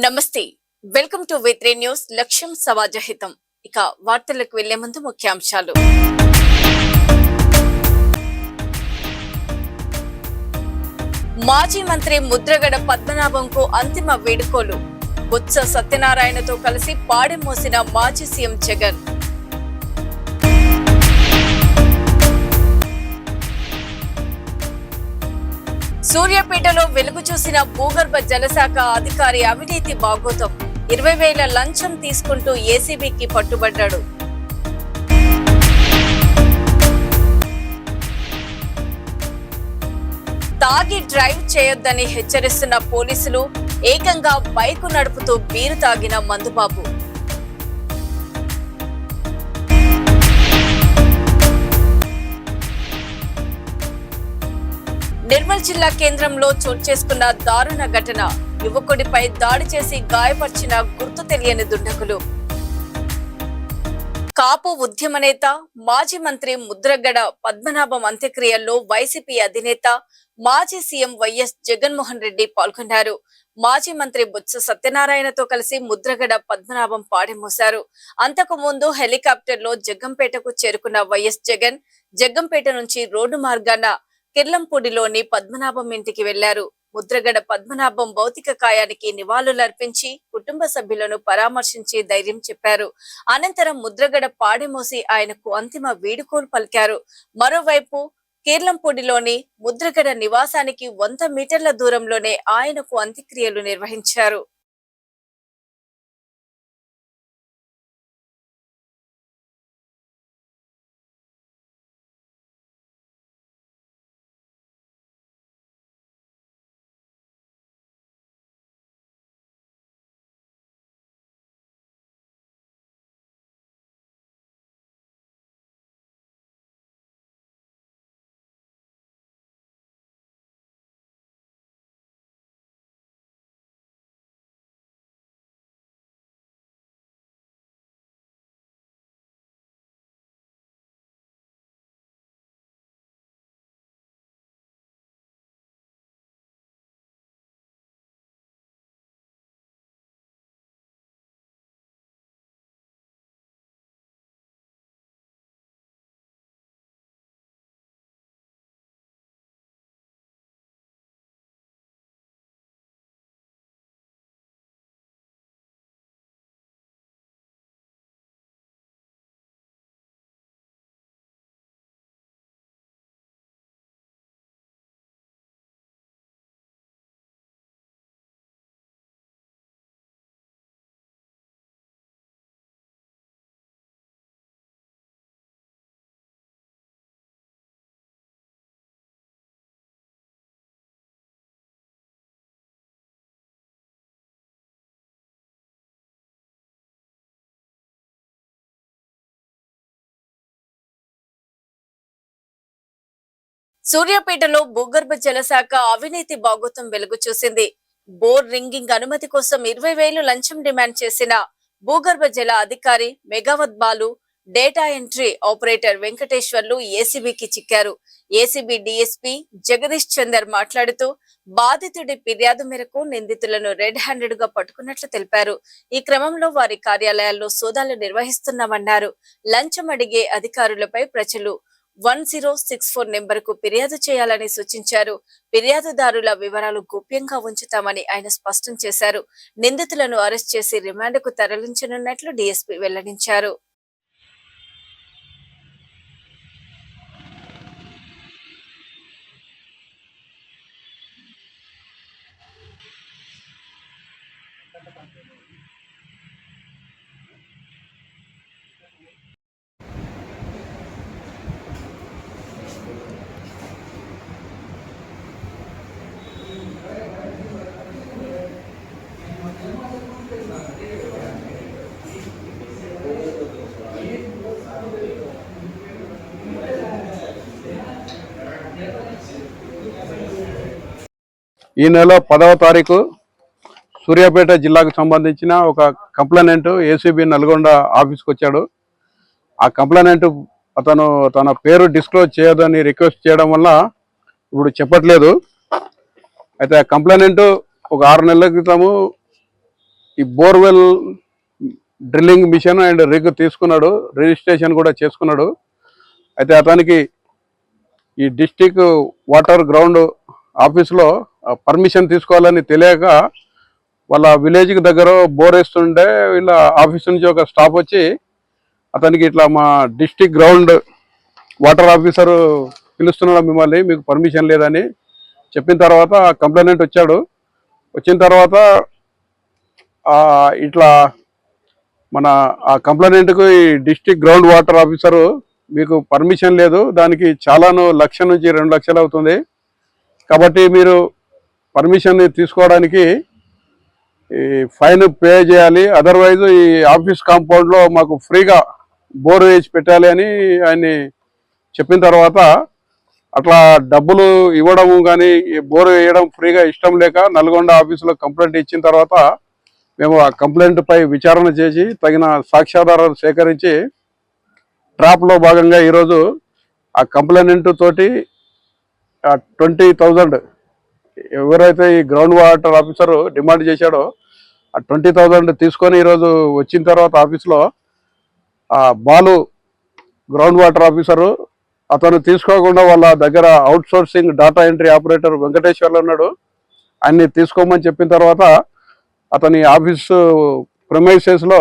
నమస్తే welcome to V3 news లక్ష్యం సమాజహితం ఇక వార్తలకు వెళ్లే ముందు ముఖ్యాంశాలు మాజీ మంత్రి ముద్రగడ పద్మనాభంకు అంతిమ వేడుకలు బొత్స సత్యనారాయణతో కలిసి పాడె మోసిన మాజీ సీఎం జగన్ సూర్యాపేటలో వెలుగు చూసిన భూగర్భ జలశాఖ అధికారి అవినీతి బాగోతం 20,000 లంచం తీసుకుంటూ ఏసీబీకి పట్టుబడ్డాడు. తాగి డ్రైవ్ చేయొద్దని హెచ్చరిస్తున్న పోలీసులు ఏకంగా బైకు నడుపుతూ బీరు తాగిన మందుబాబు. నిర్మల్ జిల్లా కేంద్రంలో చోటు చేసుకున్న దారుణ ఘటన యువకుడిపై దాడి చేసి గాయపరిచిన గుర్తు తెలియని దుండగులు. కాపు ఉద్యమ నేత మాజీ మంత్రి ముద్రగడ పద్మనాభం అంత్యక్రియల్లో వైసీపీ అధినేత మాజీ సీఎం వైఎస్ జగన్మోహన్ రెడ్డి పాల్గొన్నారు. మాజీ మంత్రి బొత్స సత్యనారాయణతో కలిసి ముద్రగడ పద్మనాభం పాడెమోశారు. అంతకు ముందు హెలికాప్టర్ లో జగ్గంపేటకు చేరుకున్న వైఎస్ జగన్ జగ్గంపేట నుంచి రోడ్డు మార్గాన కిర్లంపూడిలోని పద్మనాభం ఇంటికి వెళ్లారు. ముద్రగడ పద్మనాభం భౌతిక కాయానికి నివాళులర్పించి కుటుంబ సభ్యులను పరామర్శించి ధైర్యం చెప్పారు. అనంతరం ముద్రగడ పాడెమోసి ఆయనకు అంతిమ వీడుకోలు పలికారు. మరోవైపు కిర్లంపూడిలోని ముద్రగడ నివాసానికి 100 మీటర్ల దూరంలోనే ఆయనకు అంత్యక్రియలు నిర్వహించారు. సూర్యాపేటలో భూగర్భ జలశాఖ అవినీతి బాగోతం వెలుగు చూసింది. బోర్ రింగింగ్ అనుమతి కోసం 20,000 లంచం డిమాండ్ చేసిన భూగర్భ జల అధికారి Megavath Balu, data entry operator Venkateswarlu ఏసీబీకి చిక్కారు. ఏసీబీ డీఎస్పీ జగదీష్ చందర్ మాట్లాడుతూ బాధితుడి ఫిర్యాదు మేరకు నిందితులను రెడ్ హ్యాండెడ్ గా పట్టుకున్నట్లు తెలిపారు. ఈ క్రమంలో వారి కార్యాలయాల్లో సోదాలు నిర్వహిస్తున్నామన్నారు. లంచం అడిగే అధికారులపై ప్రజలు 1064 నెంబర్కు ఫిర్యాదు చేయాలని సూచించారు. ఫిర్యాదుదారుల వివరాలు గోప్యంగా ఉంచుతామని ఆయన స్పష్టం చేశారు. నిందితులను అరెస్ట్ చేసి రిమాండ్కు తరలించనున్నట్లు డీఎస్పీ వెల్లడించారు. ఈ నెల 10వ తారీఖు సూర్యాపేట జిల్లాకు సంబంధించిన ఒక కంప్లైనెంట్ ఏసీబీ నల్గొండ ఆఫీస్కి వచ్చాడు. ఆ కంప్లైనెంట్ అతను తన పేరు డిస్క్లోజ్ చేయదని రిక్వెస్ట్ చేయడం వల్ల ఇప్పుడు చెప్పట్లేదు. అయితే ఆ కంప్లైనెంట్ ఒక 6 నెలల క్రితము ఈ బోర్వెల్ డ్రిల్లింగ్ మిషన్ అండ్ రిగ్ తీసుకున్నాడు, రిజిస్ట్రేషన్ కూడా చేసుకున్నాడు. అయితే అతనికి ఈ డిస్టిక్ వాటర్ గ్రౌండ్ ఆఫీస్లో పర్మిషన్ తీసుకోవాలని తెలియక వాళ్ళ విలేజ్కి దగ్గర బోర్ వేస్తుంటే వీళ్ళ ఆఫీస్ నుంచి ఒక స్టాఫ్ వచ్చి అతనికి ఇట్లా మా డిస్టిక్ గ్రౌండ్ వాటర్ ఆఫీసర్ పిలుస్తున్నాడు మిమ్మల్ని, మీకు పర్మిషన్ లేదని చెప్పిన తర్వాత కంప్లైంట్ వచ్చాడు. వచ్చిన తర్వాత ఇట్లా మన ఆ కంప్లైంట్కు ఈ డిస్టిక్ గ్రౌండ్ వాటర్ ఆఫీసరు మీకు పర్మిషన్ లేదు, దానికి చాలాను 1,00,000 నుంచి 2,00,000 అవుతుంది, కాబట్టి మీరు పర్మిషన్ తీసుకోవడానికి ఈ ఫైన్ పే చేయాలి, అదర్వైజ్ ఈ ఆఫీస్ కాంపౌండ్లో మాకు ఫ్రీగా బోర్ వేసి పెట్టాలి అని ఆయన్ని చెప్పిన తర్వాత అట్లా డబ్బులు ఇవ్వడము కానీ బోర్ వేయడం ఫ్రీగా ఇష్టం లేక నల్గొండ ఆఫీసులో కంప్లైంట్ ఇచ్చిన తర్వాత మేము ఆ కంప్లైంట్ పై విచారణ చేసి తగిన సాక్ష్యాధారాలు సేకరించి ట్రాప్లో భాగంగా ఈరోజు ఆ కంప్లైంట్ తోటి 20,000 ఎవరైతే ఈ గ్రౌండ్ వాటర్ ఆఫీసర్ డిమాండ్ చేశాడో ఆ 20,000 తీసుకొని ఈరోజు వచ్చిన తర్వాత ఆఫీస్లో ఆ బాలు గ్రౌండ్ వాటర్ ఆఫీసరు అతను తీసుకోకుండా వాళ్ళ దగ్గర out sourcing data entry operator Venkateswarlu ఉన్నాడు, అన్ని తీసుకోమని చెప్పిన తర్వాత అతని ఆఫీసు ప్రెమైసెస్లో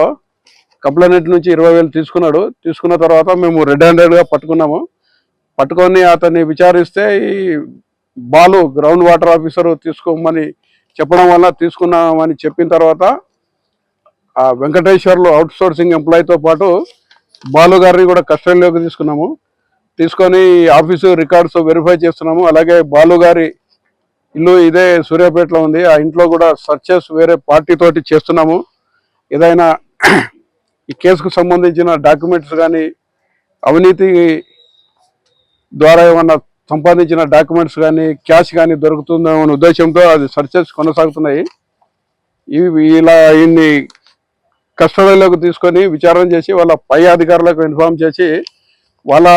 కంప్లైంట్ నుంచి 20,000 తీసుకున్నాడు. తీసుకున్న తర్వాత మేము రెడ్ హ్యాండెడ్గా పట్టుకున్నాము. పట్టుకొని అతన్ని విచారిస్తే ఈ బాలు గ్రౌండ్ వాటర్ ఆఫీసర్ తీసుకోమని చెప్పడం వల్ల తీసుకున్నామని చెప్పిన తర్వాత ఆ వెంకటేశ్వర్లు అవుట్ సోర్సింగ్ ఎంప్లాయీతో పాటు బాలు గారిని కూడా కస్టడీలోకి తీసుకున్నాము. తీసుకొని ఆఫీసు రికార్డ్స్ వెరిఫై చేస్తున్నాము. అలాగే బాలు గారి ఇల్లు ఇదే సూర్యాపేటలో ఉంది, ఆ ఇంట్లో కూడా సర్చెస్ వేరే పార్టీ తోటి చేస్తున్నాము. ఏదైనా ఈ కేసుకు సంబంధించిన డాక్యుమెంట్స్ కానీ అవినీతి ద్వారా ఏమన్నా సంపాదించిన డాక్యుమెంట్స్ కానీ క్యాష్ కానీ దొరుకుతుందేమో అనే ఉద్దేశంతో అది సర్చెస్ కొనసాగుతున్నాయి. ఇవి ఇలా ఇన్ని కస్టడీలోకి తీసుకొని విచారణ చేసి వాళ్ళ పై అధికారులకు ఇన్ఫార్మ్ చేసి వాళ్ళ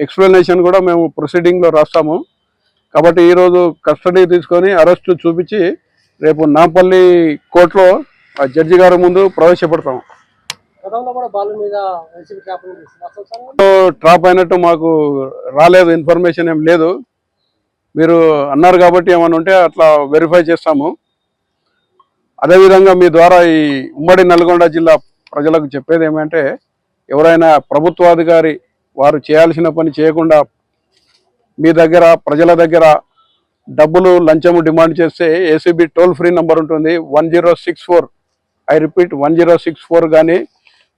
ఎక్స్ప్లెనేషన్ కూడా మేము ప్రొసీడింగ్లో రాస్తాము. కాబట్టి ఈరోజు కస్టడీ తీసుకొని అరెస్టు చూపించి రేపు నాంపల్లి కోర్టులో ఆ జడ్జి గారి ముందు ప్రవేశపెడతాం. ట్రాప్ అయినట్టు మాకు రాలేదు, ఇన్ఫర్మేషన్ ఏం లేదు. మీరు అన్నారు కాబట్టి ఏమైనా ఉంటే అట్లా వెరిఫై చేస్తాము. అదేవిధంగా మీ ద్వారా ఈ ఉమ్మడి నల్గొండ జిల్లా ప్రజలకు చెప్పేది ఏమంటే, ఎవరైనా ప్రభుత్వాధికారి వారు చేయాల్సిన పని చేయకుండా మీ దగ్గర ప్రజల దగ్గర డబ్బులు లంచము డిమాండ్ చేస్తే ఏసీబీ టోల్ ఫ్రీ నంబర్ ఉంటుంది 1064, ఐ రిపీట్ 1064 కానీ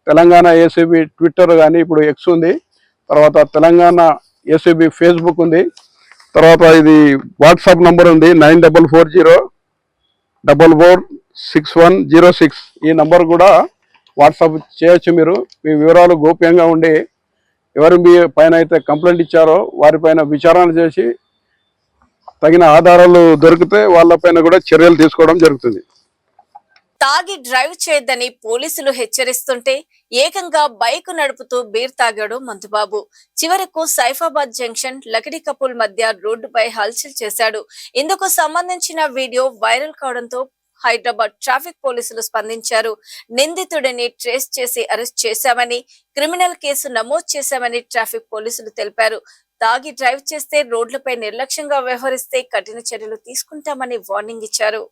తెలంగాణ ఏసీబీ ట్విట్టర్ కానీ ఇప్పుడు ఎక్స్ ఉంది, తర్వాత తెలంగాణ ఏసీబీ ఫేస్బుక్ ఉంది, తర్వాత ఇది వాట్సాప్ నంబర్ ఉంది 9440446106. ఈ నంబర్ కూడా వాట్సాప్ చేయొచ్చు. మీరు మీ వివరాలు గోప్యంగా ఉండి ఎవరి మీ పైన అయితే కంప్లైంట్ ఇచ్చారో వారిపైన విచారణ చేసి తగిన ఆధారాలు దొరికితే వాళ్ళపైన కూడా చర్యలు తీసుకోవడం జరుగుతుంది. తాగి డ్రైవ్ చేయొద్దని పోలీసులు హెచ్చరిస్తుంటే ఏకంగా బైక్ నడుపుతూ బీర్ తాగాడు మందుబాబు. చివరకు సైఫాబాద్ జంక్షన్ లకిడి కపూల్ మధ్య రోడ్డుపై హల్చల్ చేశాడు. ఇందుకు సంబంధించిన వీడియో వైరల్ కావడంతో హైదరాబాద్ ట్రాఫిక్ పోలీసులు స్పందించారు. నిందితుడిని ట్రేస్ చేసి అరెస్ట్ చేశామని, క్రిమినల్ కేసు నమోదు చేశామని ట్రాఫిక్ పోలీసులు తెలిపారు. తాగి డ్రైవ్ చేస్తే రోడ్లపై నిర్లక్ష్యంగా వ్యవహరిస్తే కఠిన చర్యలు తీసుకుంటామని వార్నింగ్ ఇచ్చారు.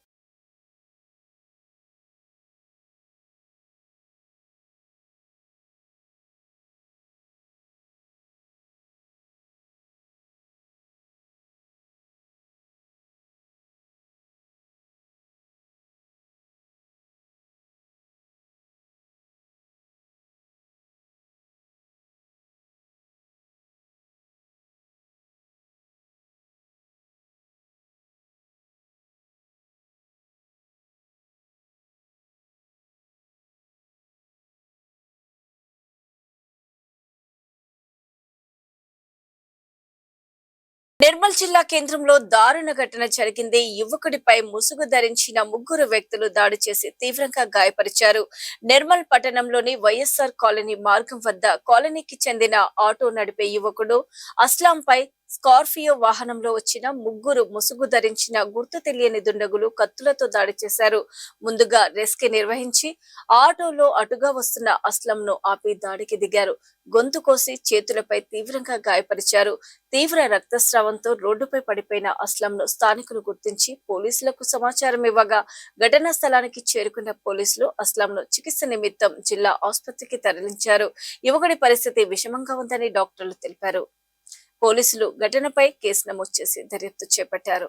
నిర్మల్ జిల్లా కేంద్రంలో దారుణ ఘటన జరిగింది. యువకుడిపై ముసుగు ధరించిన 3 వ్యక్తులు దాడి చేసి తీవ్రంగా గాయపరిచారు. నిర్మల్ పట్టణంలోని వైఎస్ఆర్ కాలనీ మార్గం వద్ద కాలనీకి చెందిన ఆటో నడిపే యువకుడు అస్లాంపై స్కార్పియో వాహనంలో వచ్చిన ముగ్గురు ముసుగు ధరించిన గుర్తు తెలియని దుండగులు కత్తులతో దాడి చేశారు. ముందుగా రెస్క్యూ నిర్వహించి ఆటోలో అటుగా వస్తున్న అస్లంను ఆపి దాడికి దిగారు. గొంతు కోసి చేతులపై తీవ్రంగా గాయపరిచారు. తీవ్ర రక్తస్రావంతో రోడ్డుపై పడిపోయిన అస్లంను స్థానికులు గుర్తించి పోలీసులకు సమాచారం ఇవ్వగా ఘటనా స్థలానికి చేరుకున్న పోలీసులు అస్లంను చికిత్స నిమిత్తం జిల్లా ఆసుపత్రికి తరలించారు. యువకుడి పరిస్థితి విషమంగా ఉందని డాక్టర్లు తెలిపారు. పోలీసులు ఘటనపై కేసు నమోదు చేసి దర్యాప్తు చేపట్టారు.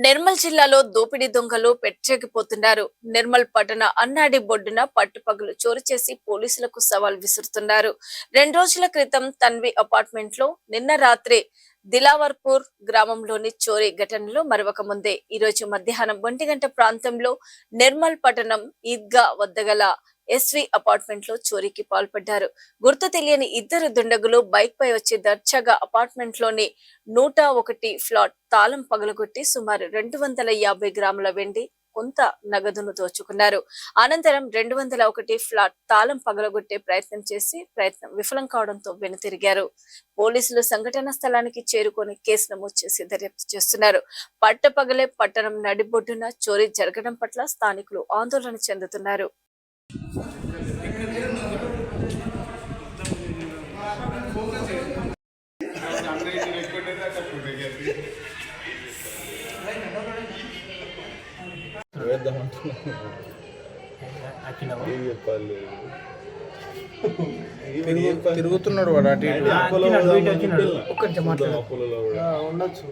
నిర్మల్ జిల్లాలో దోపిడీ దొంగలు పెట్టెక్కిపోతున్నారు. నిర్మల్ పట్టణ అన్నాడి బొడ్డున పట్టుపగలు చోరీ చేసి పోలీసులకు సవాల్ విసురుతున్నారు. 2 రోజుల క్రితం తన్వి అపార్ట్మెంట్ లో, నిన్న రాత్రి దిలావర్పూర్ గ్రామంలోని చోరీ ఘటనలో మరొక ముందే ఈ రోజు మధ్యాహ్నం 1 గంట ప్రాంతంలో నిర్మల్ పట్టణం ఈద్గా వద్ద గల ఎస్వి అపార్ట్మెంట్ లో చోరీకి పాల్పడ్డారు. గుర్తు తెలియని ఇద్దరు దుండగులు బైక్ పై వచ్చి దర్జాగా అపార్ట్మెంట్ లోని 101 ఫ్లాట్ తాళం పగలగొట్టి సుమారు 250 గ్రాముల వెండి, కొంత నగదును దోచుకున్నారు. అనంతరం 201 ఫ్లాట్ తాళం పగలగొట్టే ప్రయత్నం విఫలం కావడంతో వెనుతిరిగారు. పోలీసులు సంఘటన స్థలానికి చేరుకొని కేసు నమోదు చేసి దర్యాప్తు చేస్తున్నారు. పట్టపగలే పట్టణం నడిబొడ్డున చోరీ జరగడం పట్ల స్థానికులు ఆందోళన చెందుతున్నారు. తిరుగుతున్నాడు వాడు అటు ఉండొచ్చు.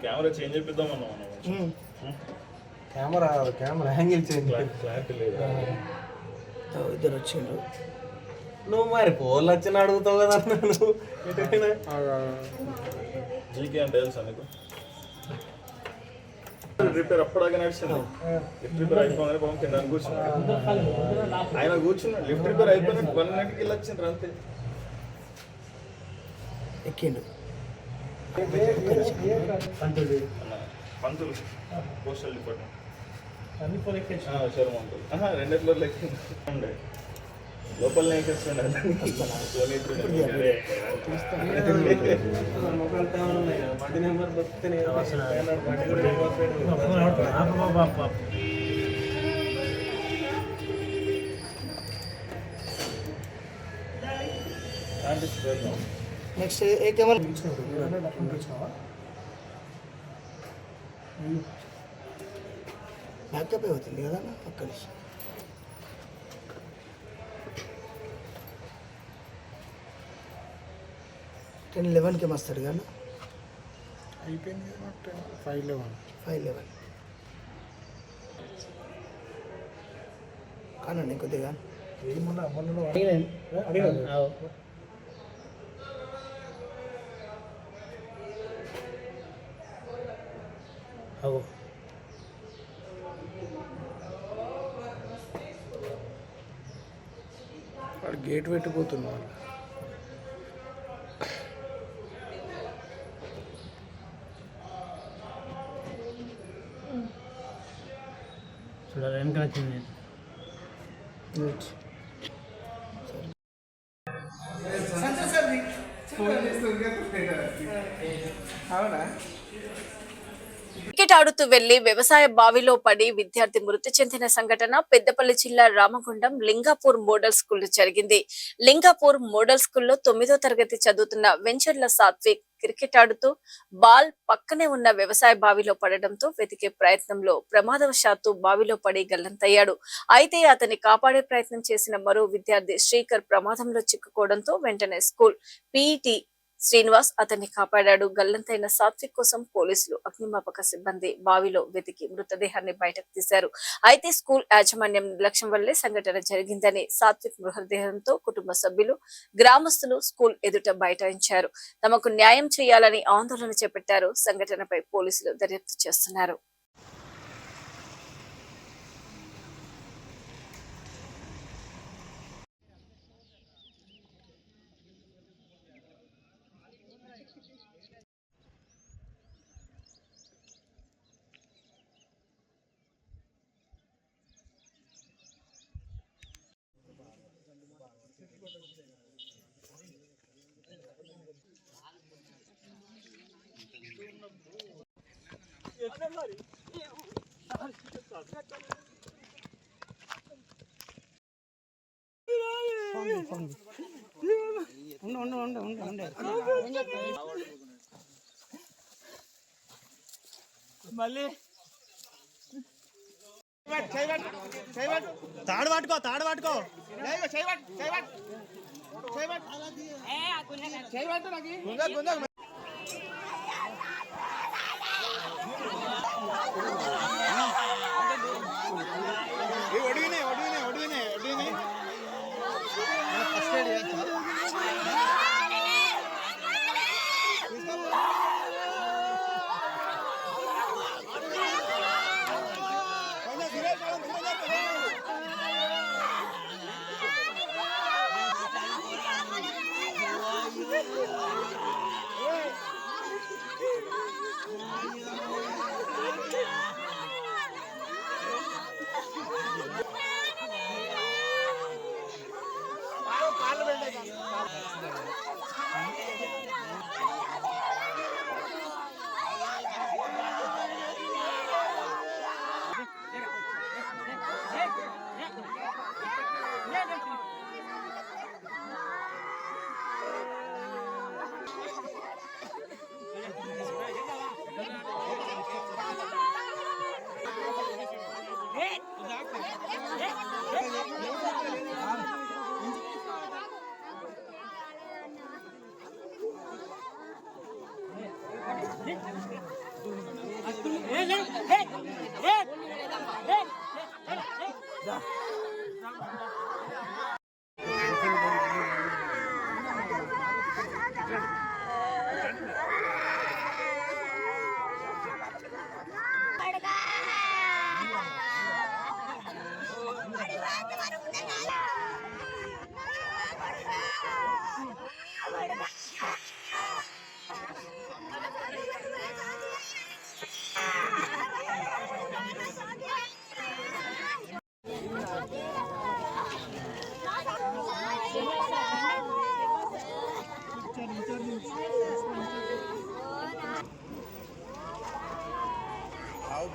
కెమెరా చేంజ్ చేపిద్దాం అన్నాం. కెమెరా యాంగిల్ చేంజ్ క్లారిటీ లేదా? ఇద్దరు వచ్చిండ్రు. నువ్వు మరి పోలు వచ్చి అడుగుతావు కదా నువ్వు జీకే అంటే తెలుసా నీకు? రిపేర్ అప్పటిదాకా నడిచింది. లిఫ్ట్ రిపేర్ అయిపోగానే పవన్ కింద కూర్చున్నాడు. ఆయన కూర్చున్నాడు. లిఫ్ట్ రిపేర్ అయిపోయిన 1 గంటకి వెళ్ళి వచ్చిండ్రు అంతే. ఎక్కిండు పంతులు పోస్టల్ డిపార్ట్మెంట్ రెండే ఫ్లోర్లు ఎక్కిండే. లోపలనే ఎక్కిస్తుండే. బండి నెంబర్ దొరికితే నెక్స్ట్ ఏ కెమెరా బ్యాకప్ అవుతుంది కదా అక్కడి నుంచి 10-11కి వస్తాడు కానీ అయిపోయింది. 5-11 కానండి కొద్దిగా వాడు గేట్ పెట్టిపోతున్నాడు. చూడాలి వెనక వచ్చింది. అవునా? క్రికెట్ ఆడుతూ వెళ్లి వ్యవసాయ బావిలో పడి విద్యార్థి మృతి చెందిన సంఘటన పెద్దపల్లి జిల్లా రామగుండం లింగాపూర్ మోడల్ స్కూల్ జరిగింది. లింగాపూర్ మోడల్ స్కూల్లో 9వ తరగతి చదువుతున్న వెంచర్ల సాత్విక్ క్రికెట్ ఆడుతూ బాల్ పక్కనే ఉన్న వ్యవసాయ బావిలో పడడంతో వెతికే ప్రయత్నంలో ప్రమాదవశాత్తు బావిలో పడి గల్లంతయ్యాడు. అయితే అతన్ని కాపాడే ప్రయత్నం చేసిన మరో విద్యార్థి శ్రీకర్ ప్రమాదంలో చిక్కుకోవడంతో వెంటనే స్కూల్ పీఈటీ శ్రీనివాస్ అతన్ని కాపాడాడు. గల్లంతైన సాత్విక్ కోసం పోలీసులు, అగ్నిమాపక సిబ్బంది బావిలో వెతికి మృతదేహాన్ని బయటకు తీశారు. అయితే స్కూల్ యాజమాన్యం నిర్లక్ష్యం వల్లే సంఘటన జరిగిందని సాత్విక్ మృతదేహంతో కుటుంబ సభ్యులు, గ్రామస్తులు స్కూల్ ఎదుట బైఠాయించారు. తమకు న్యాయం చేయాలని ఆందోళన చేపట్టారు. సంఘటనపై పోలీసులు దర్యాప్తు చేస్తున్నారు. మళ్ళీ తాడు పట్టుకో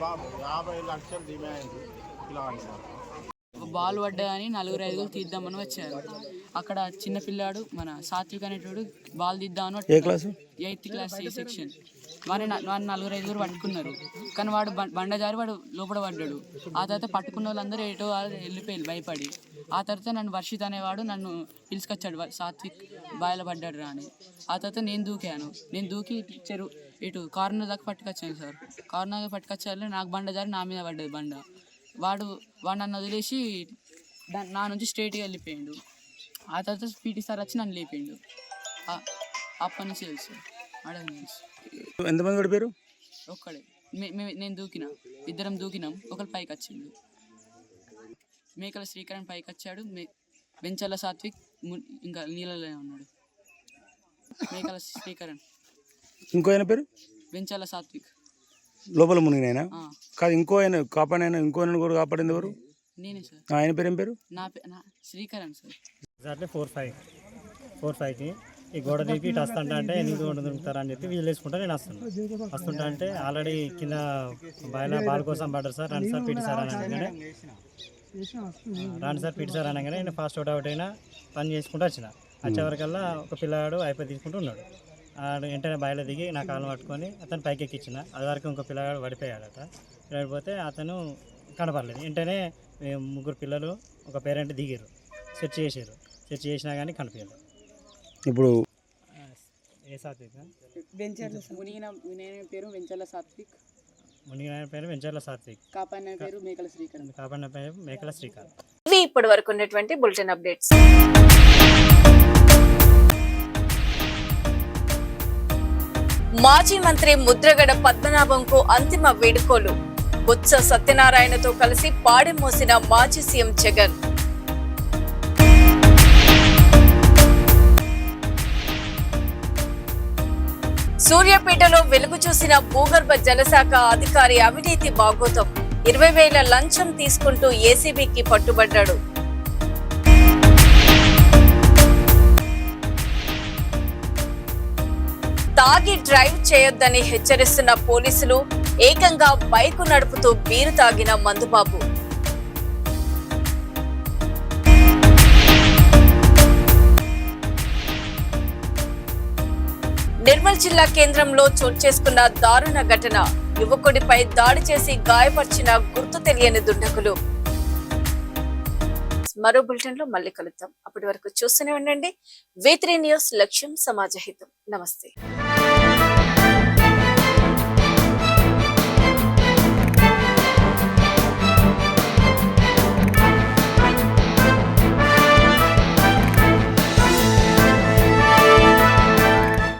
బాబు 50 లక్షలు డిమాండ్ పిల్లవాడిని సార్. బాల్ పడ్డాయని 4-5 తీద్దామని వచ్చారు. అక్కడ చిన్న పిల్లాడు మన సాత్విక్ అనేటోడు బాల్ తీద్దామని 8th క్లాస్ ఏ సెక్షన్ వాడిని 4-5 పట్టుకున్నారు. కానీ వాడు బండజారి వాడు లోపల పడ్డాడు. ఆ తర్వాత పట్టుకున్న వాళ్ళందరూ ఏటో వెళ్ళిపోయారు భయపడి. ఆ తర్వాత నన్ను వర్షిత్ అనేవాడు నన్ను పిలుచుకొచ్చాడు, సాత్విక్ బాయిలో పడ్డాడు రా అని. ఆ తర్వాత నేను దూకి చెరువు ఇటు కార్నర్ దాకా పట్టుకొచ్చాను సార్. కార్నర్ దాకా పట్టుకొచ్చారు, నాకు బండజారి నా మీద పడ్డది బండ. వాడు నన్ను వదిలేసి నా నుంచి స్ట్రైట్గా వెళ్ళిపోయాడు. ఆ తర్వాత పీటీ సార్ వచ్చి నన్ను లేపిండు. అప్పటి నుంచి తెలుసు అడగ. ఎంతమంది పడిపోయారు? ఒక్కడే. నేను దూకినా, ఇద్దరం దూకినాం. ఒకరు పైకి వచ్చిండు. మేకల శ్రీకరణ్ పైకి వచ్చాడు. వెంచర్ల సాత్విక్ ఇంకా నీళ్ళలో ఉన్నాడు. మేకల శ్రీకరణ్. ఇంకో ఆయన పేరు వెంచర్ల సాత్విక్. లోపల మునిగినైనా కాదు, ఇంకో ఆయన కాపాడైనా, ఇంకో ఆయన కూడా కాపాడింది ఎవరు? నేనే సార్. ఆయన పేరు ఏం పేరు? నా శ్రీకరణ్ సార్. ఎగ్జాక్ట్లీ 4-5కి ఈ గోడ దిగి ఇటు వస్తుంటా అంటే ఎందుకు గోడ దొరుకుతారా అని చెప్పి వీళ్ళు వేసుకుంటా నేను వస్తుంటా అంటే ఆల్రెడీ కింద బాల్ కోసం పడ్డారు సార్ రండి సార్ పీటీ సార్ అనగానే నేను ఫాస్ట్ అవుట్ అయినా పని చేసుకుంటూ వచ్చేవరకల్లా ఒక పిల్లాడు అయిపోయి తీసుకుంటూ ఉన్నాడు. వెంటనే బాయిలో దిగి నా కాలు పట్టుకొని అతను పైకి ఎక్కించిన. అది వరకు ఇంకో పిల్లగాడు పడిపోయాడట. పడిపోతే అతను కనపడలేదు. వెంటనే 3 పిల్లలు ఒక పేరెంట్ దిగారు, సెర్చ్ చేసినా కానీ కనిపించలేదు. ఇప్పుడు ఏ సాత్విక్ మునిగిన పేరు వెంచర్ల సాత్విక్, మునిగిన పేరు వెంచర్ల సాత్విక్, కాపాడిన పేరు మేకల శ్రీకాంత్. కాపాడిన పేరు మేకల శ్రీకాంత్. ఇవి ఇప్పటి వరకు ఉన్నటువంటి బులెటిన్ అప్డేట్స్. మాజీ మంత్రి ముద్రగడ పద్మనాభంకు అంతిమ వేడుకలు. బొత్స సత్యనారాయణతో కలిసి పాడెం మోసిన మాజీ సీఎం జగన్. సూర్యాపేటలో వెలుగు చూసిన భూగర్భ జలశాఖ అధికారి అవినీతి బాగోతం. 20,000 లంచం తీసుకుంటూ ఏసీబీకి పట్టుబడ్డాడు. తాగి డ్రైవ్ చేయొద్దని హెచ్చరిస్తున్న పోలీసులు, ఏకంగా బైకు నడుపుతూ బీరు తాగిన మందుబాబు. నిర్మల్ జిల్లా కేంద్రంలో చోటు చేసుకున్న దారుణ ఘటన. యువకుడిపై దాడి చేసి గాయపరిచిన గుర్తు తెలియని దుండగులు. మరో బులెటిన్ లో మళ్ళీ కలుద్దాం. అప్పటి వరకు చూస్తూనే ఉండండి V3 న్యూస్, లక్ష్యం సమాజహితం. నమస్తే.